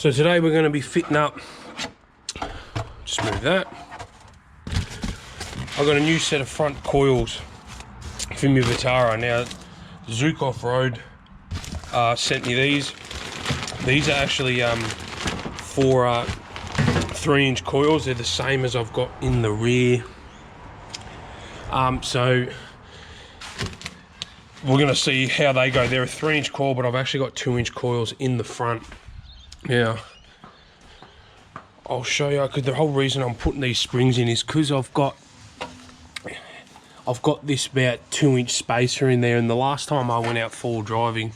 So today we're going to be fitting up, just move that. I've got a new set of front coils from my Vitara. Now, Zook Off-Road sent me these. These are actually 4 3-inch coils. They're the same as I've got in the rear. So we're going to see how they go. They're a 3-inch coil, but I've actually got 2-inch coils in the front. Now, I'll show you, because the whole reason I'm putting these springs in is because I've got this about 2-inch spacer in there, and the last time I went out full driving,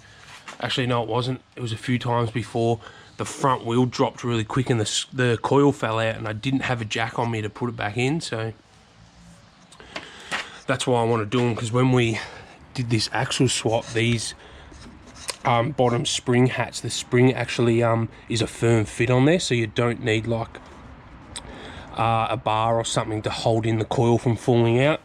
actually no it wasn't, it was a few times before, the front wheel dropped really quick and the coil fell out, and I didn't have a jack on me to put it back in. So that's why I want to do them, because when we did this axle swap, these bottom spring hats, the spring actually is a firm fit on there, so you don't need like a bar or something to hold in the coil from falling out.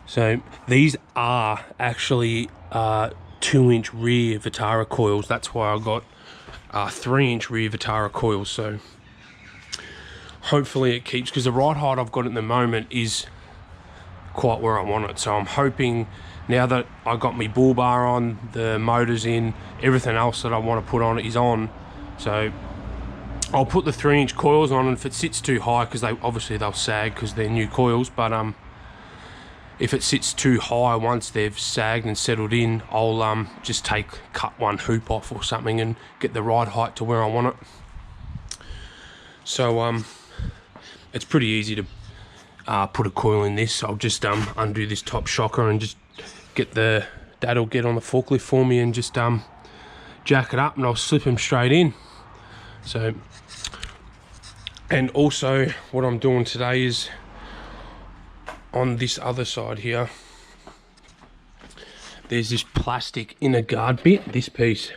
So these are actually 2-inch rear Vitara coils. That's why I got 3-inch rear Vitara coils. So hopefully it keeps, because the ride height I've got at the moment is quite where I want it. So I'm hoping, now that I got my bull bar on, the motor's in, everything else that I want to put on it is on. So I'll put the 3-inch coils on, and if it sits too high, because they'll sag because they're new coils, but if it sits too high once they've sagged and settled in, I'll just cut one hoop off or something and get the ride height to where I want it. So it's pretty easy to put a coil in this. I'll just undo this top shocker and just get dad'll get on the forklift for me and just jack it up, and I'll slip them straight in. So, and also what I'm doing today is on this other side here, there's this plastic inner guard bit, this piece.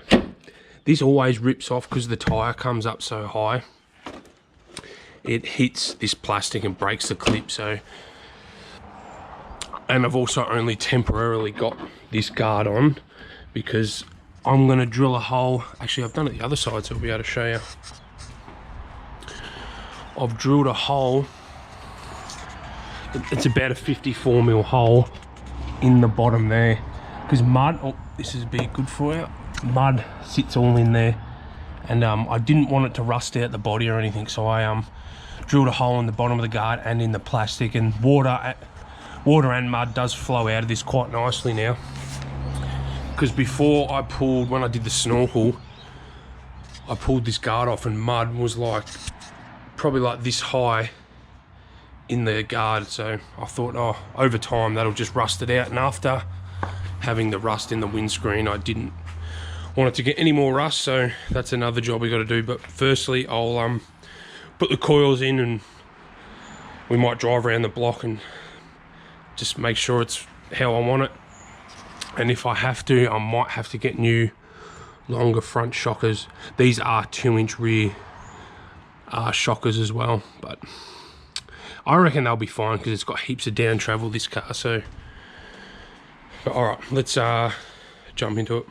This always rips off because the tyre comes up so high. It hits this plastic and breaks the clip. So, and I've also only temporarily got this guard on because I'm going to drill a hole. Actually, I've done it the other side, so I'll be able to show you. I've drilled a hole. It's about a 54mm hole in the bottom there, because mud, oh, this is be good for you, mud sits all in there, and I didn't want it to rust out the body or anything, so I drilled a hole in the bottom of the guard and in the plastic, and water and mud does flow out of this quite nicely now. Because before when I did the snorkel, I pulled this guard off and mud was like probably like this high in the guard. So I thought, oh, over time that'll just rust it out, and after having the rust in the windscreen, I didn't want it to get any more rust, so that's another job we got to do. But firstly, I'll put the coils in, and we might drive around the block and just make sure it's how I want it. And if I have to, I might have to get new longer front shockers. These are 2-inch rear shockers as well, but I reckon they'll be fine because it's got heaps of down travel, this car. So, but all right, let's jump into it.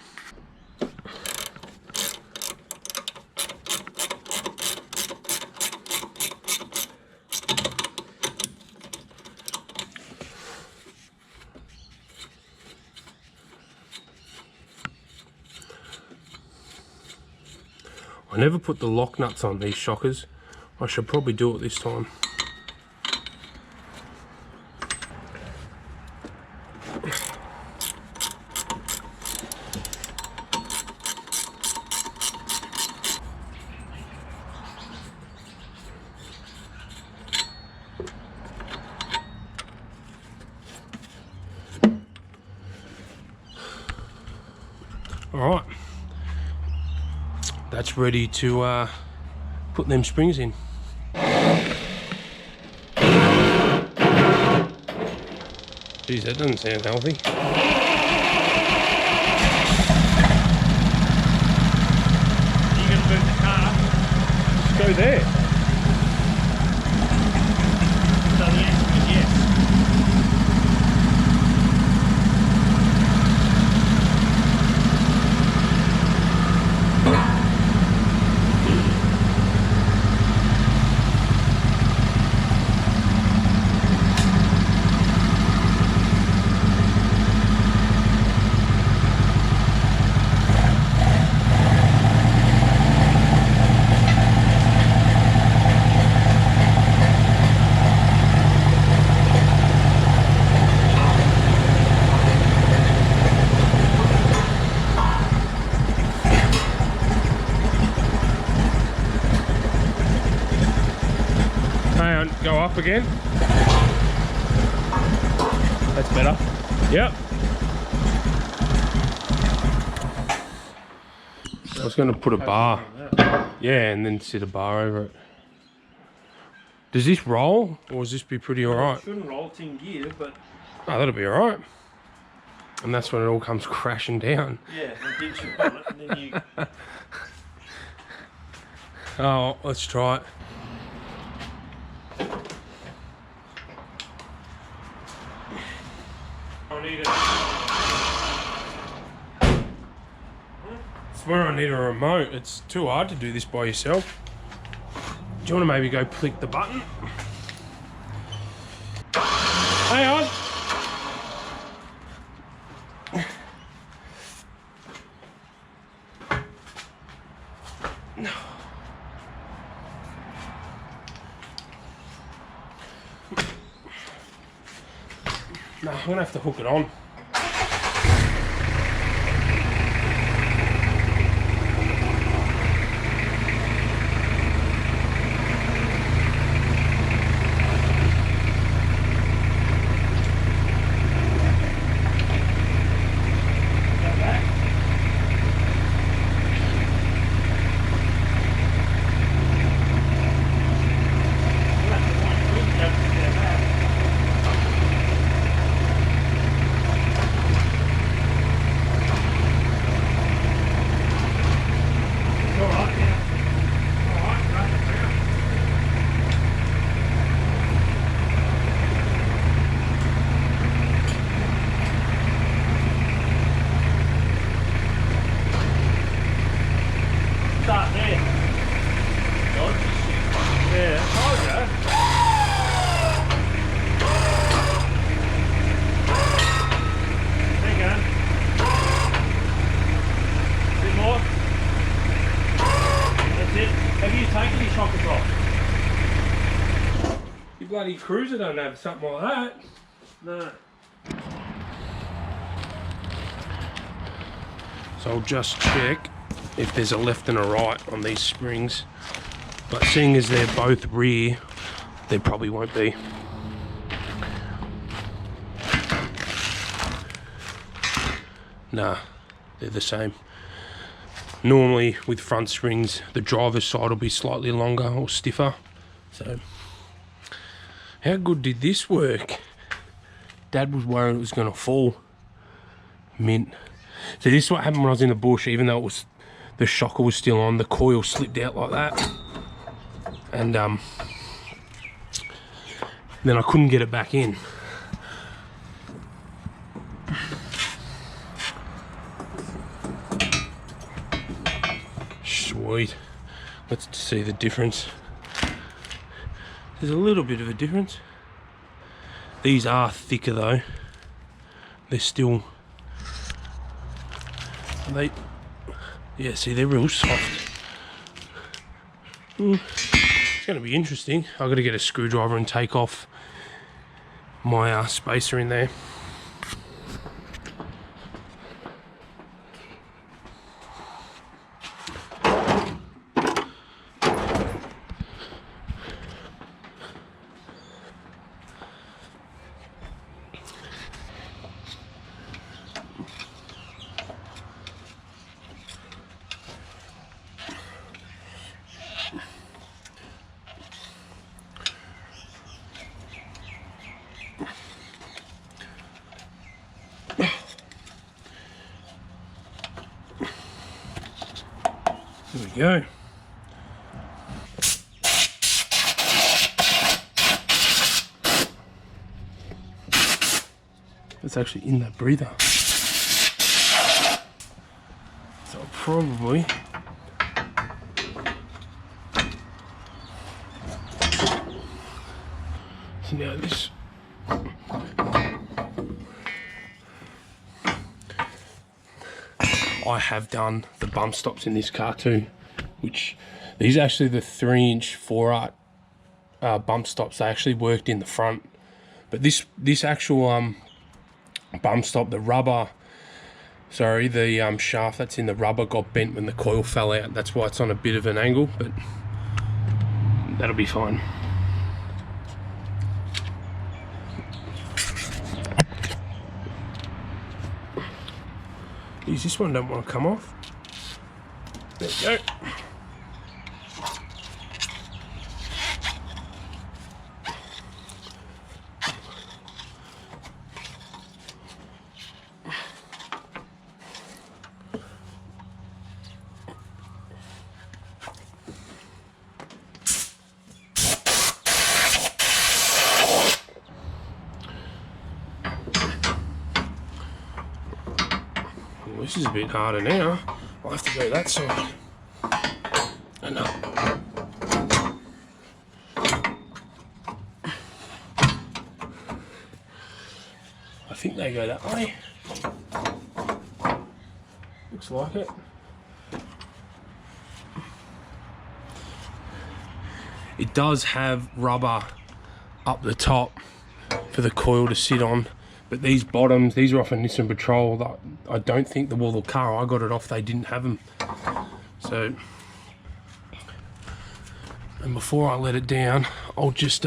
I never put the lock nuts on these shockers. I should probably do it this time. All right, that's ready to put them springs in. Geez, that doesn't sound healthy. Are you going to move the car? Just go there. So the answer is yes. up again. That's better. Yep. I was going to put a bar. Yeah, and then sit a bar over it. Does this roll, or does this be pretty alright? It shouldn't roll, it's in gear, but... Oh, that'll be alright. And that's when it all comes crashing down. Yeah, and ditch your bonnet, and then you... Oh, let's try it. I need it. It's where I need a remote. It's too hard to do this by yourself. Do you want to maybe go click the button? Hang on. No, I'm gonna have to hook it on. Start there. Yeah, told you. There you go. A bit more. That's it. Have you taken your shockers off? You bloody cruiser don't have something like that. No. So I'll just check if there's a left and a right on these springs. But seeing as they're both rear, there probably won't be. Nah, they're the same. Normally with front springs, the driver's side will be slightly longer or stiffer. So, how good did this work? Dad was worried it was going to fall. Mint. So this is what happened when I was in the bush, even though it was, the shocker was still on, the coil slipped out like that. And then I couldn't get it back in. Sweet. Let's see the difference. There's a little bit of a difference. These are thicker though. They're still... yeah, see, they're real soft. It's going to be interesting. I've got to get a screwdriver and take off my spacer in there. There we go. It's actually in that breather. So I'll probably so now this I have done the bump stops in this car too, which these are actually the 3-inch 4-art bump stops. They actually worked in the front, but this actual bump stop, the rubber, sorry, the shaft that's in the rubber got bent when the coil fell out. That's why it's on a bit of an angle, but that'll be fine. Geez, this one don't want to come off. There you go. This is a bit harder now. I'll have to go that side. And up. I think they go that way. Looks like it. It does have rubber up the top for the coil to sit on. But these bottoms, these are off a Nissan Patrol. I don't think the car I got it off, they didn't have them. So, and before I let it down, I'll just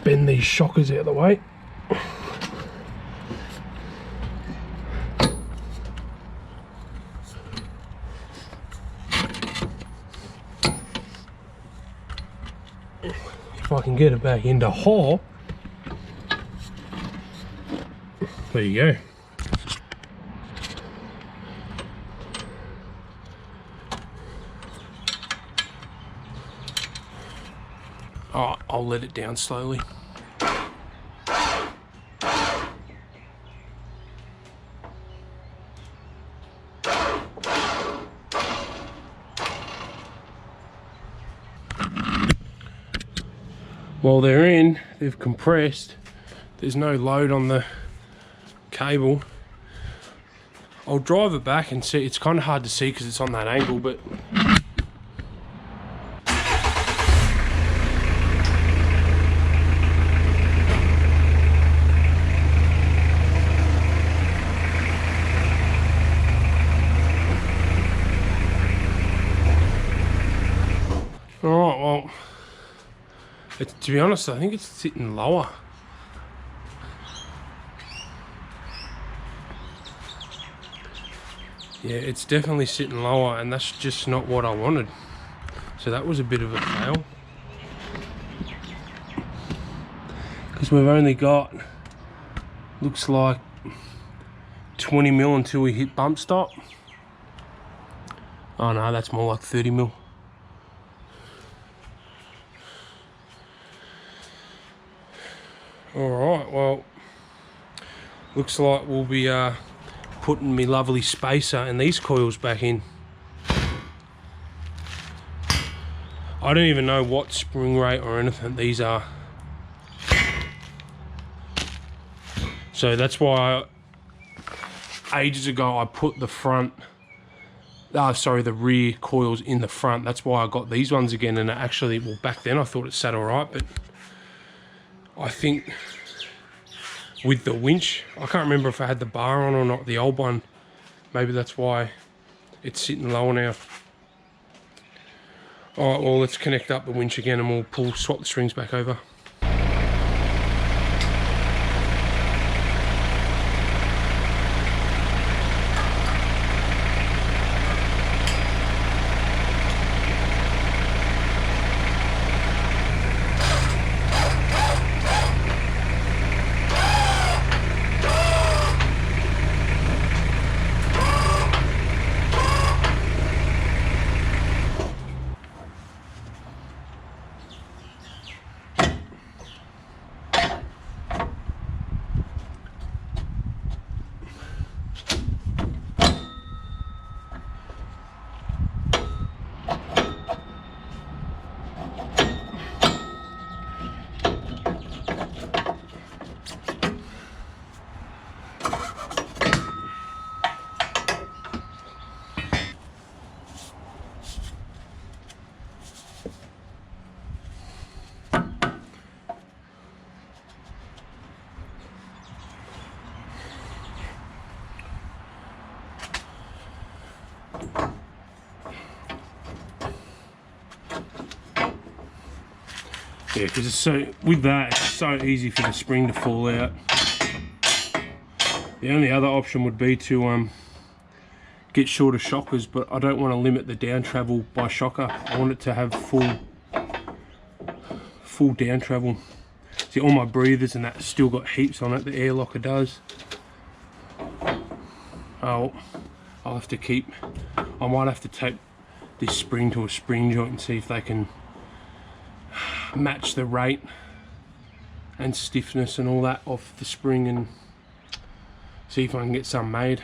bend these shockers out of the way. If I can get it back into hole. There you go. Alright, I'll let it down slowly. While they're in, they've compressed. There's no load on the cable. I'll drive it back and see. It's kind of hard to see because it's on that angle, but alright, well, to be honest, I think it's sitting lower. Yeah, it's definitely sitting lower, and that's just not what I wanted. So that was a bit of a fail. Because we've only got, looks like 20 mil until we hit bump stop. Oh no, that's more like 30 mil. Alright, well, looks like we'll be putting me lovely spacer and these coils back in. I don't even know what spring rate or anything these are. So that's why ages ago I put the front, the rear coils in the front. That's why I got these ones again, and actually, well, back then I thought it sat all right, but I think with the winch, I can't remember if I had the bar on or not, the old one. Maybe that's why it's sitting lower now. Alright, well, let's connect up the winch again and we'll swap the strings back over. Yeah, because it's so, with that, it's so easy for the spring to fall out. The only other option would be to get shorter shockers, but I don't want to limit the down travel by shocker. I want it to have full down travel. See, all my breathers and that still got heaps on it, the air locker does. Oh, I'll have to keep, I might have to tape this spring to a spring joint and see if they can match the rate and stiffness and all that off the spring, and see if I can get some made.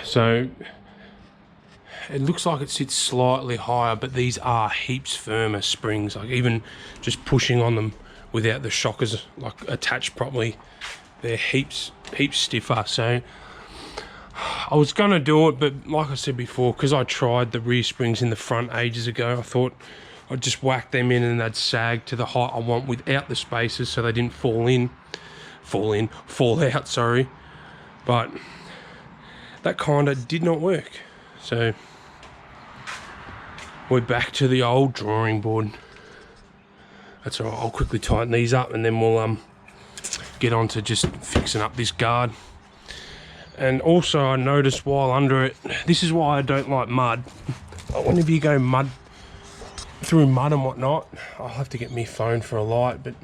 So it looks like it sits slightly higher, but these are heaps firmer springs. Like even just pushing on them without the shockers like attached properly, they're heaps stiffer. So I was gonna do it, but like I said before, because I tried the rear springs in the front ages ago, I thought I'd just whack them in and they'd sag to the height I want without the spacers, so they didn't fall out, sorry. But that kind of did not work. So we're back to the old drawing board. That's all right, I'll quickly tighten these up and then we'll get on to just fixing up this guard. And also I noticed while under it, this is why I don't like mud. Whenever you go through mud and whatnot, I'll have to get my phone for a light, but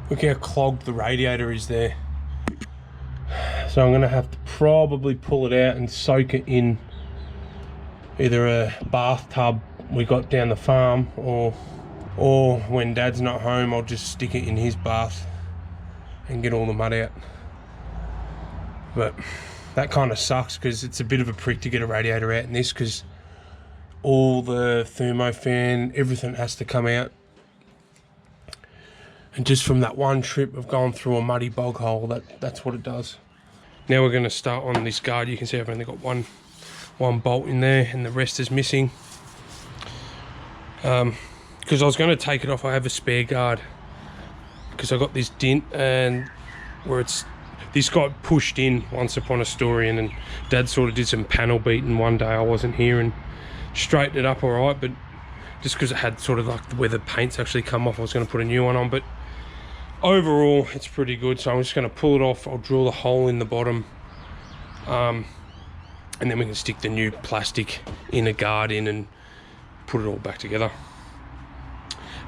look how clogged the radiator is there. So I'm gonna have to probably pull it out and soak it in either a bathtub we got down the farm, or when Dad's not home, I'll just stick it in his bath and get all the mud out. But that kind of sucks because it's a bit of a prick to get a radiator out in this, because all the thermofan, everything has to come out. And just from that one trip of going through a muddy bog hole, that's what it does. Now we're going to start on this guard. You can see I've only got one bolt in there and the rest is missing. Because I was going to take it off, I have a spare guard. Because I got this dint and where this got pushed in once upon a story, and Dad sort of did some panel beating one day I wasn't here and straightened it up alright, but just because it had sort of like where the paint's actually come off, I was going to put a new one on, but overall it's pretty good. So I'm just going to pull it off, I'll drill a hole in the bottom, and then we can stick the new plastic inner guard in and put it all back together.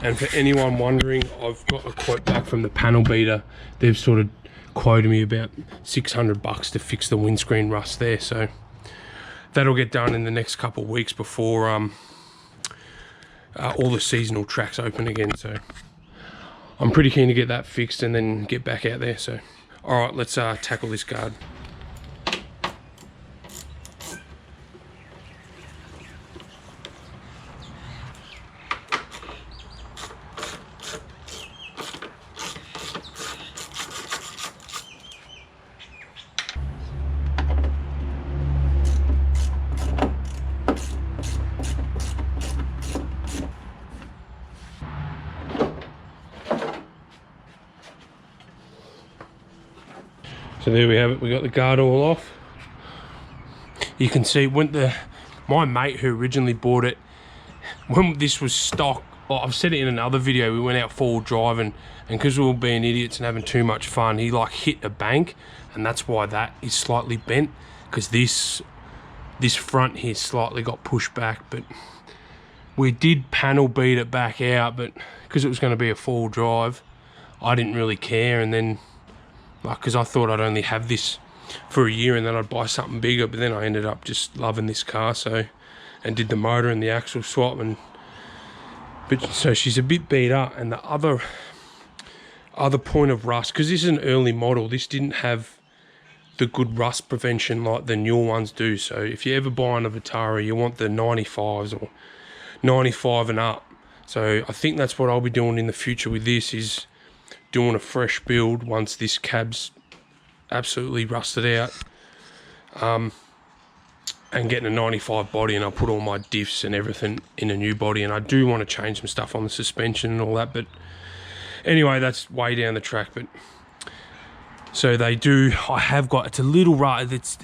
And for anyone wondering, I've got a quote back from the panel beater. They've sort of quoted me about $600 to fix the windscreen rust there, so that'll get done in the next couple of weeks before all the seasonal tracks open again. So I'm pretty keen to get that fixed and then get back out there. So all right, let's tackle this guard. So there we have it, we got the guard all off. You can see when my mate who originally bought it, when this was stock, I've said it in another video, we went out four-wheel driving, and because we were being idiots and having too much fun, he like hit a bank, and that's why that is slightly bent, because this front here slightly got pushed back. But we did panel beat it back out, but because it was going to be a four-wheel drive, I didn't really care. And then because I thought I'd only have this for a year and then I'd buy something bigger, but then I ended up just loving this car, and did the motor and the axle swap, but so she's a bit beat up. And the other point of rust, because this is an early model, this didn't have the good rust prevention like the newer ones do. So if you ever buy a Vitara, you want the 95s or 95 and up, So I think that's what I'll be doing in the future with this, is doing a fresh build once this cab's absolutely rusted out, and getting a 95 body, and I'll put all my diffs and everything in a new body. And I do want to change some stuff on the suspension and all that, but anyway, that's way down the track. But so they do, I have got, it's a little rough, it's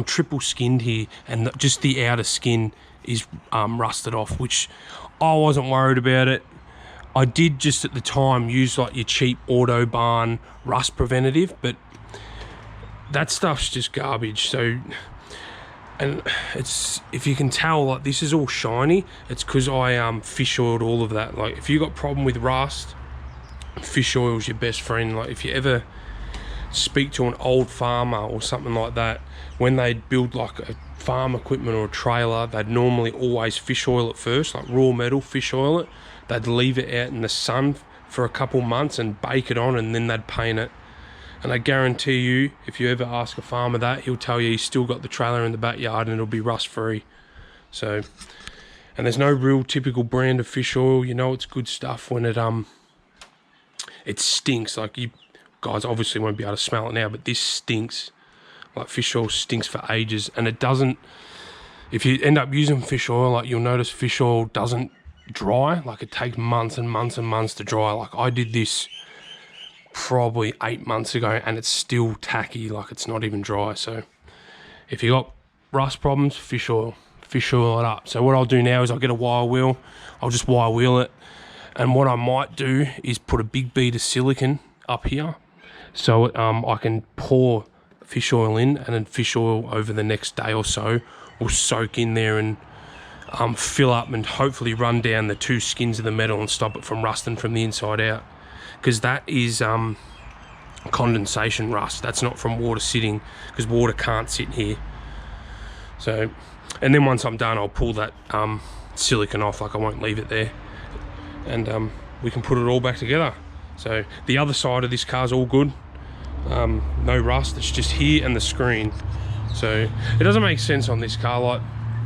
triple skinned here, and just the outer skin is rusted off, which I wasn't worried about it. I did just at the time use like your cheap Autobarn rust preventative, but that stuff's just garbage. So, and it's, if you can tell, like this is all shiny, it's because I fish oiled all of that. Like if you got problem with rust, fish oil's your best friend. Like if you ever speak to an old farmer or something like that, when they'd build like a farm equipment or a trailer, they'd normally always fish oil it first, like raw metal, fish oil it. They'd leave it out in the sun for a couple months and bake it on, and then they'd paint it. And I guarantee you, if you ever ask a farmer that, he'll tell you he's still got the trailer in the backyard and it'll be rust free. So, and there's no real typical brand of fish oil. You know it's good stuff when it stinks. Like, you guys obviously won't be able to smell it now, but this stinks. Like fish oil stinks for ages, and it doesn't, if you end up using fish oil, like you'll notice fish oil doesn't dry. Like it takes months and months and months to dry. Like I did this probably 8 months ago and it's still tacky, like it's not even dry. So if you got rust problems, fish oil it up. So what I'll do now is I'll get a wire wheel, I'll just wire wheel it, and what I might do is put a big bead of silicone up here, so I can pour fish oil in, and then fish oil over the next day or so will soak in there and fill up and hopefully run down the two skins of the metal and stop it from rusting from the inside out, because that is condensation rust. That's not from water sitting, because water can't sit here. So, and then once I'm done, I'll pull that silicone off. Like I won't leave it there, and we can put it all back together. So the other side of this car's all good, no rust. It's just here and the screen. So it doesn't make sense on this car. Like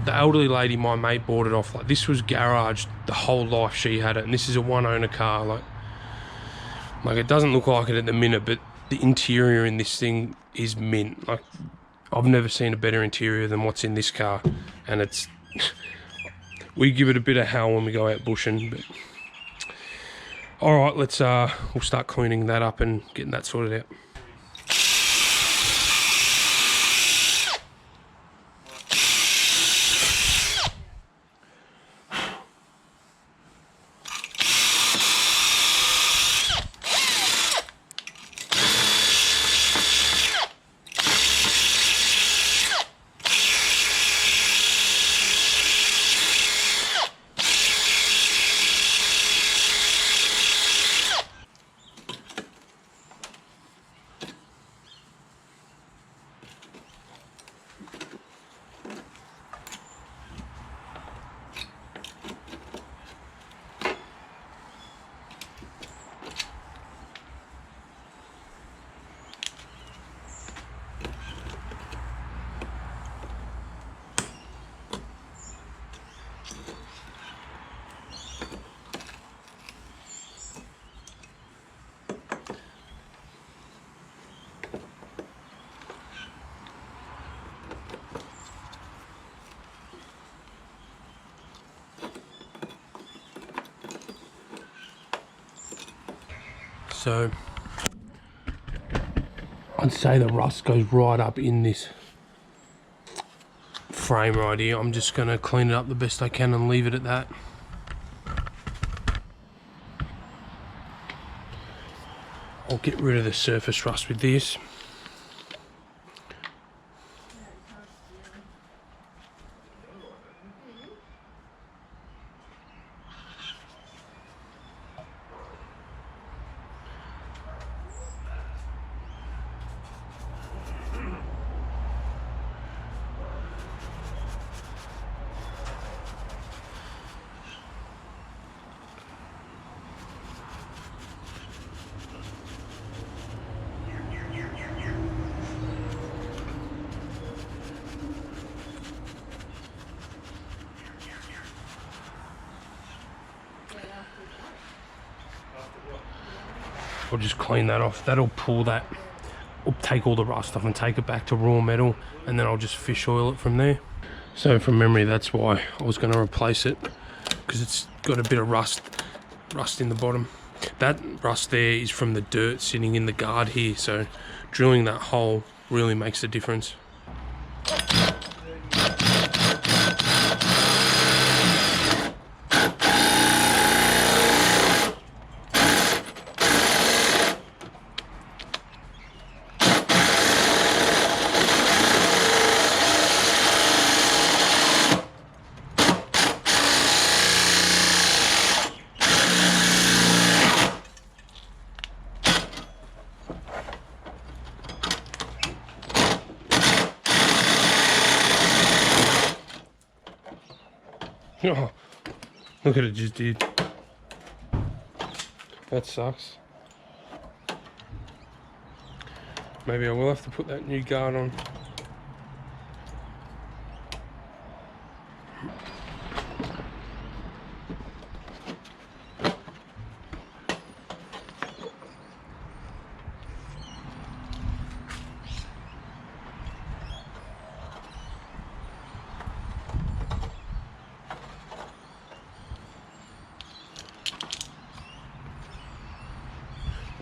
the elderly lady, my mate, bought it off. Like this was garaged the whole life she had it, and this is a one owner car. Like it doesn't look like it at the minute, but the interior in this thing is mint. Like I've never seen a better interior than what's in this car, and it's we give it a bit of hell when we go out bushing. But all right, let's we'll start cleaning that up and getting that sorted out. So I'd say the rust goes right up in this frame right here. I'm just going to clean it up the best I can and leave it at that. I'll get rid of the surface rust with this. I'll just clean that off. That'll pull that, or take all the rust off and take it back to raw metal, and then I'll just fish oil it from there. So from memory, that's why I was going to replace it, because it's got a bit of rust in the bottom. That rust there is from the dirt sitting in the guard here, so drilling that hole really makes a difference. Oh, look at it just did. That sucks. Maybe I will have to put that new guard on.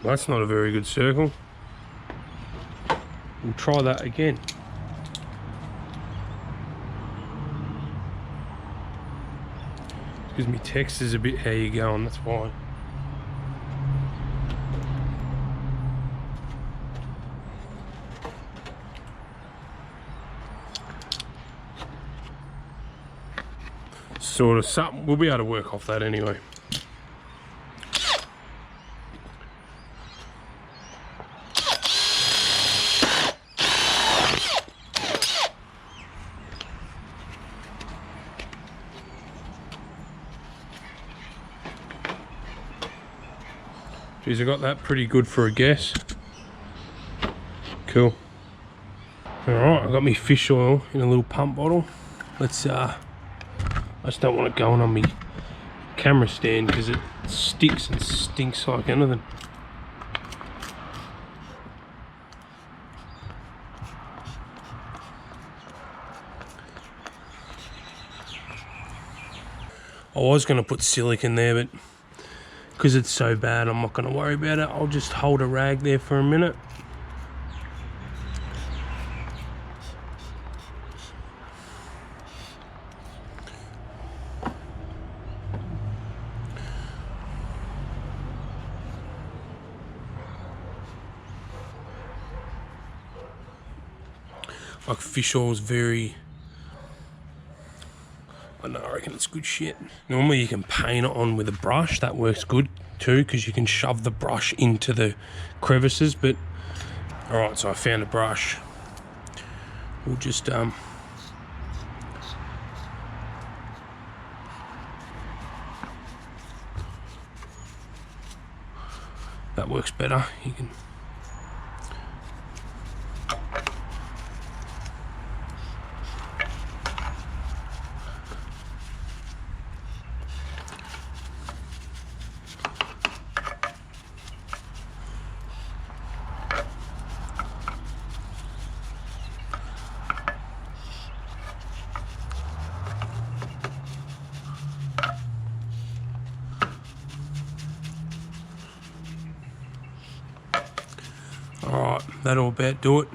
That's not a very good circle. We'll try that again. Because my text is a bit how you going, that's why. Sort of something, we'll be able to work off that anyway. Geez, I got that pretty good for a guess. Cool. Alright, I got my fish oil in a little pump bottle. Let's I just don't want it going on my camera stand because it sticks and stinks like anything. I was going to put silicone there, but because it's so bad, I'm not going to worry about it. I'll just hold a rag there for a minute. Like fish oil is very, I know, I reckon it's good shit. Normally you can paint it on with a brush, that works good too, because you can shove the brush into the crevices, but alright, so I found a brush. We'll just that works better. You can alright, that'll about do it.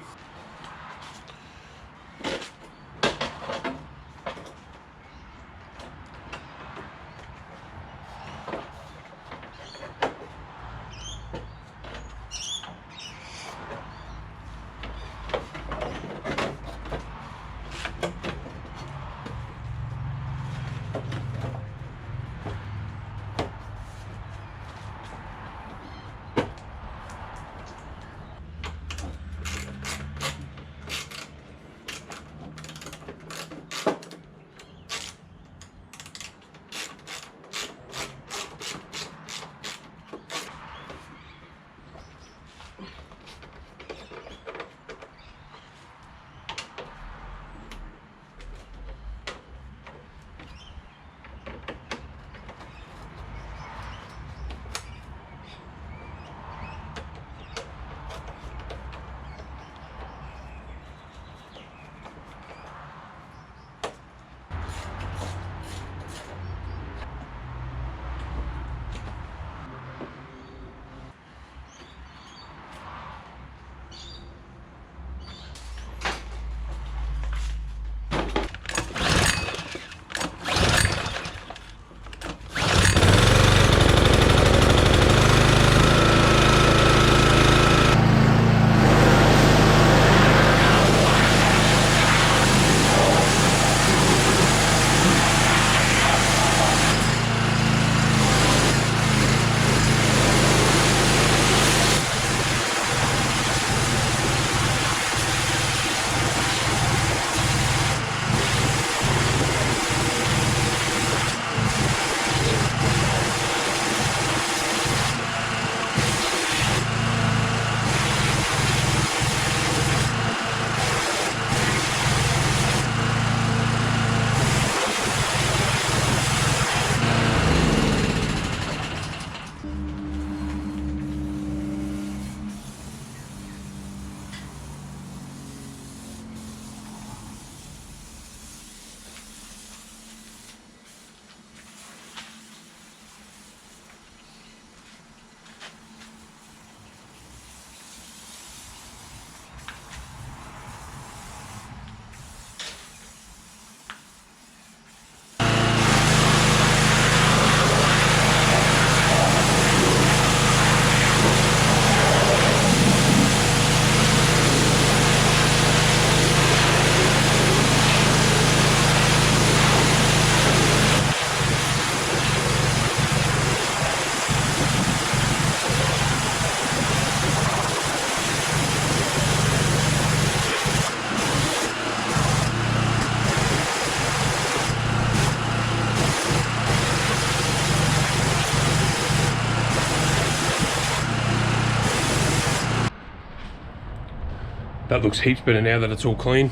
That looks heaps better now that it's all clean.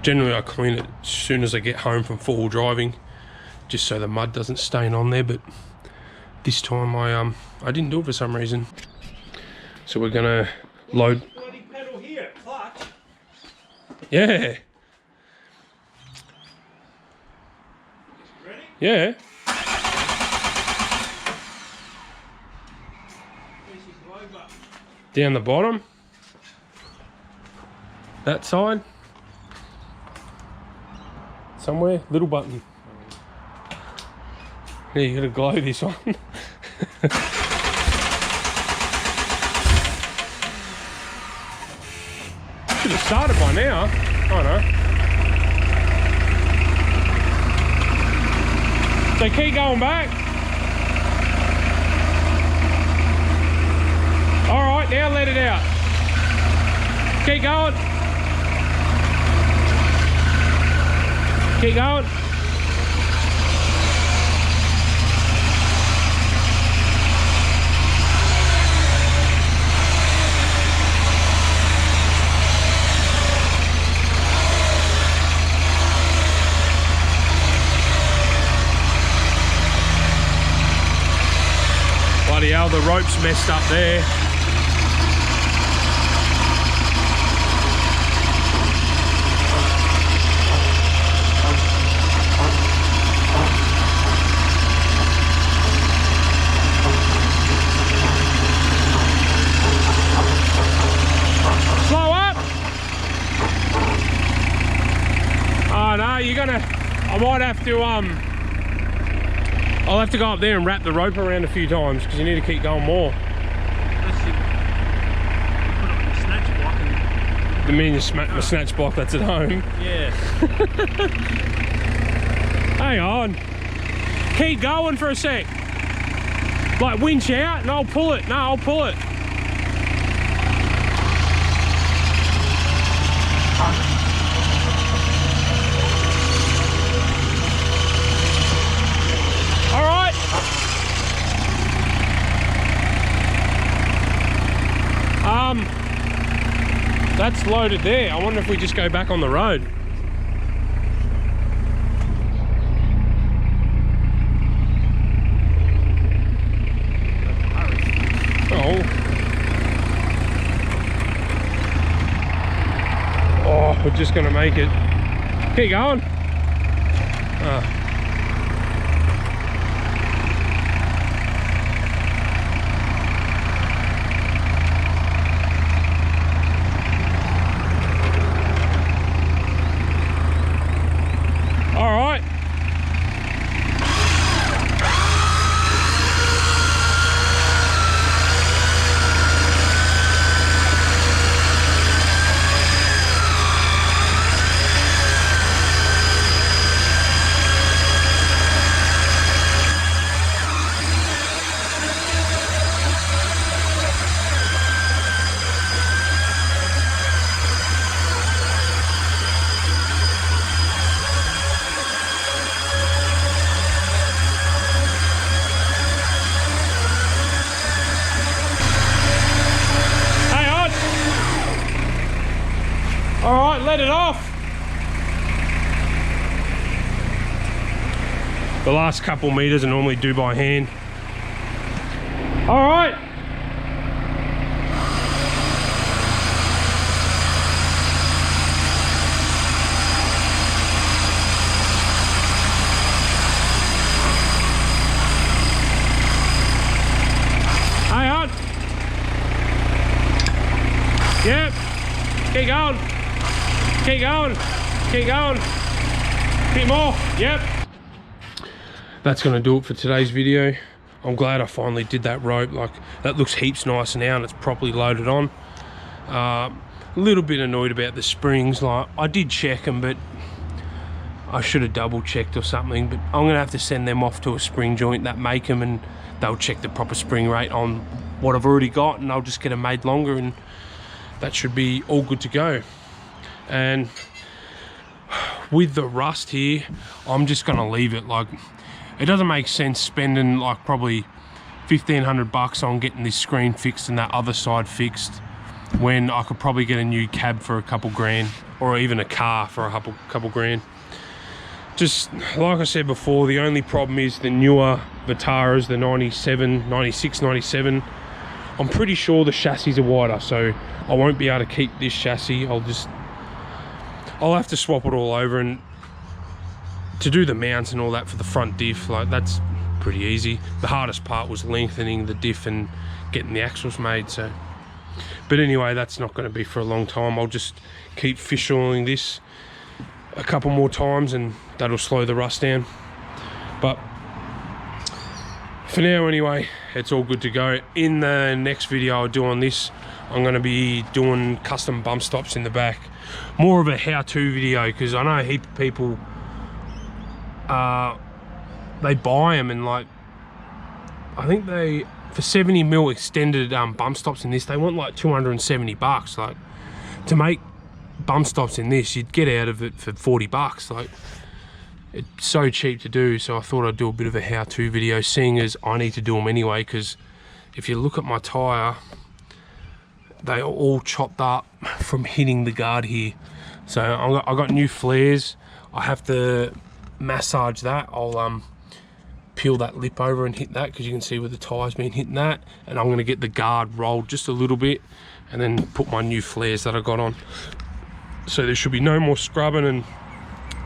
Generally I clean it as soon as I get home from four-wheel driving, just so the mud doesn't stain on there, but this time I didn't do it for some reason. So we're gonna load. Bloody pedal here, clutch. Yeah. Ready? Yeah. Where's your globe up? Down the bottom. That side. Somewhere. Little button. Yeah, you gotta glow this on. Should have started by now. I know. So keep going back. Alright, now let it out. Keep going. Keep going. Bloody hell, the rope's messed up there. Slow up. Oh no, you're gonna, I might have to I'll have to go up there and wrap the rope around a few times because you need to keep going more. Unless you put it on the snatch block and... The mean you smack the snatch block that's at home. Yeah. Hang on. Keep going for a sec. Like winch out and I'll pull it. No, I'll pull it. Alright. That's loaded there. I wonder if we just go back on the road. Oh, we're just gonna make it. Keep going. All right. Alright, let it off. The last couple meters I normally do by hand. Alright. Hang on. Yep. Keep going. Keep going, keep going, bit more, yep. That's gonna do it for today's video. I'm glad I finally did that rope. Like, that looks heaps nicer now and it's properly loaded on. A little bit annoyed about the springs. Like, I did check them, but I should have double checked or something. But I'm gonna have to send them off to a spring joint that make them, and they'll check the proper spring rate on what I've already got, and I'll just get them made longer, and that should be all good to go. And with the rust here, I'm just gonna leave it. Like, it doesn't make sense spending like probably $1,500 on getting this screen fixed and that other side fixed when I could probably get a new cab for a couple grand, or even a car for a couple grand. Just like I said before, the only problem is the newer Vitaras, the 97, 96, 97. I'm pretty sure the chassis are wider, so I won't be able to keep this chassis. I'll have to swap it all over, and to do the mounts and all that for the front diff, like, that's pretty easy. The hardest part was lengthening the diff and getting the axles made. So, but anyway, that's not going to be for a long time. I'll just keep fish oiling this a couple more times, and that'll slow the rust down. But for now anyway, it's all good to go. In the next video I'll do on this, I'm going to be doing custom bump stops in the back. More of a how-to video, because I know a heap of people, they buy them, and like, I think they, for 70mm extended bump stops in this, they want like 270 bucks. Like, to make bump stops in this, you'd get out of it for 40 bucks. Like, it's so cheap to do. So I thought I'd do a bit of a how-to video, seeing as I need to do them anyway, because if you look at my tire, they are all chopped up from hitting the guard here. So I got new flares. I have to massage that. I'll peel that lip over and hit that, because you can see where the tire's been hitting that, and I'm going to get the guard rolled just a little bit and then put my new flares that I got on. So there should be no more scrubbing and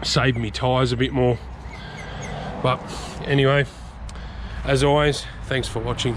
save me tires a bit more. But anyway, as always, thanks for watching.